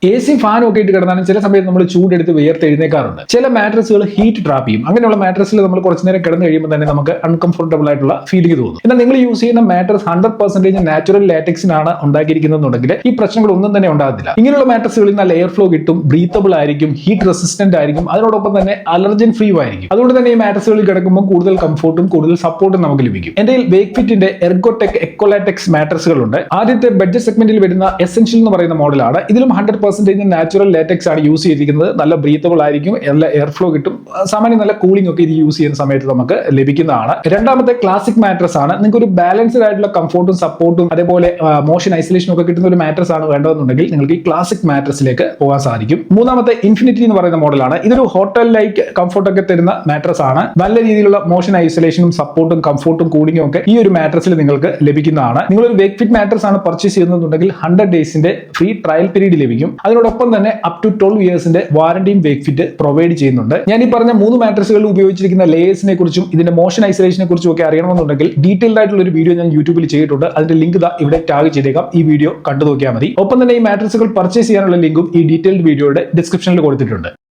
A C ഫാനും ഒക്കെ ഇട്ട് കിടന്നാലും ചില സമയത്ത് നമ്മൾ ചൂടെടുത്ത് വിയർത്ത് എഴുന്നേക്കാറുണ്ട്. ചില മാട്രസുകൾ ഹീറ്റ് ട്രാപ്പ് ചെയ്യും. അങ്ങനെയുള്ള മാട്രസിൽ നമ്മൾ കുറച്ച് നേരം കിടന്നു കഴിയുമ്പോൾ തന്നെ നമുക്ക് അൺകംഫർട്ടബിൾ ആയിട്ടുള്ള ഫീലിംഗ് തോന്നും. എന്നാൽ നിങ്ങൾ യൂസ് ചെയ്യുന്ന മാട്രസ് 100% നാച്ചുറൽ ലാറ്റക്സിനാണ് ഉണ്ടാക്കിയിരിക്കുന്നതെന്നുണ്ടെങ്കിൽ ഈ പ്രശ്നങ്ങൾ ഒന്നും തന്നെ ഉണ്ടാകത്തില്ല. ഇങ്ങനെയുള്ള മാട്രസുകളിൽ നല്ല എയർ ഫ്ലോ കിട്ടും, ബ്രീത്തബിൾ ആയിരിക്കും, ഹീറ്റ് റെസിസ്റ്റന്റ് ആയിരിക്കും, അതിനോടൊപ്പം തന്നെ അലർജൻ ഫ്രീ ആയിരിക്കും. അതുകൊണ്ട് തന്നെ ഈ മാട്രസുകളിൽ കിടക്കുമ്പോൾ കൂടുതൽ കംഫോർട്ടും കൂടുതൽ സപ്പോർട്ടും നമുക്ക് ലഭിക്കും. എന്റെ വേക്ക്ഫിറ്റിന്റെ എർഗോടെക് എക്കോലാറ്റക്സ് മാട്രസുകളുണ്ട്. ആദ്യത്തെ ബഡ്ജറ്റ് സെഗ്മെന്റിൽ വരുന്ന എസെൻഷ്യൽ എന്ന് പറയുന്ന മോഡലാണ്. ഇതിലും 100% നാച്ചുറൽ ലാറ്റക്സ് ആണ് യൂസ് ചെയ്തിരിക്കുന്നത്. നല്ല ബ്രീത്തബിൾ ആയിരിക്കും, നല്ല എയർ ഫ്ലോ കിട്ടും, സാമാന്യം നല്ല കൂളിംഗ് ഒക്കെ ഇത് യൂസ് ചെയ്യുന്ന സമയത്ത് നമുക്ക് ലഭിക്കുന്നതാണ്. രണ്ടാമത്തെ ക്ലാസിക് മാട്രസ് ആണ്. നിങ്ങൾക്ക് ഒരു ബാലൻസ്ഡ് ആയിട്ടുള്ള കംഫോർട്ടും സപ്പോർട്ടും അതേപോലെ മോഷൻ ഐസൊലേഷനും ഒക്കെ കിട്ടുന്ന ഒരു മാട്രസ് ആണ് വേണ്ടതെന്നുണ്ടെങ്കിൽ നിങ്ങൾക്ക് ഈ ക്ലാസിക് മാട്രസിലേക്ക് പോകാൻ സാധിക്കും. മൂന്നാമത്തെ ഇൻഫിനിറ്റി എന്ന് പറയുന്ന മോഡലാണ്. ഇതൊരു ഹോട്ടൽ ലൈക്ക് കംഫോർട്ട് ഒക്കെ തരുന്ന മാട്രസ് ആണ്. നല്ല രീതിയിലുള്ള മോഷൻ ഐസൊലേഷനും സപ്പോർട്ടും കംഫോർട്ടും കൂളിംഗും ഒക്കെ ഈ ഒരു മാട്രസിൽ നിങ്ങൾക്ക് ലഭിക്കുന്നതാണ്. നിങ്ങളൊരു വേക്ക്ഫിറ്റ് മാട്രസ് ആണ് പർച്ചേസ് ചെയ്യുന്നതെന്നുണ്ടെങ്കിൽ 100 ഡേയ്സിന്റെ ഫ്രീ ട്രയൽ പീരീഡ് ലഭിക്കും. അതിനോടൊപ്പം തന്നെ അപ് ടു 12 ഇയേഴ്സിന്റെ വാറന്റിയും വേക്ക്ഫിറ്റ് പ്രൊവൈഡ് ചെയ്യുന്നുണ്ട്. ഞാൻ ഈ പറഞ്ഞ 3 മാട്രസുകളിൽ ഉപയോഗിച്ചിരിക്കുന്ന ലേയേഴ്സിനെ കുറിച്ചും ഇതിന്റെ മോഷൻ ഐസൊലേഷനെ കുറിച്ചും ഒക്കെ അറിയണമെന്നുണ്ടെങ്കിൽ ഡീറ്റെയിൽഡ് ആയിട്ടുള്ള ഒരു വീഡിയോ ഞാൻ യൂട്യൂബിൽ ചെയ്തിട്ടുണ്ട്. അതിന്റെ ലിങ്ക് ഇവിടെ ടാഗ് ചെയ്തേക്കാം. ഈ വീഡിയോ കണ്ടു നോക്കിയാൽ മതി. ഒപ്പം തന്നെ ഈ മാട്രസുകൾ പർച്ചേസ് ചെയ്യാനുള്ള ലിങ്കും ഈ ഡീറ്റെയിൽഡ് വീഡിയോയുടെ ഡിസ്ക്രിപ്ഷനിൽ കൊടുത്തിട്ടുണ്ട്.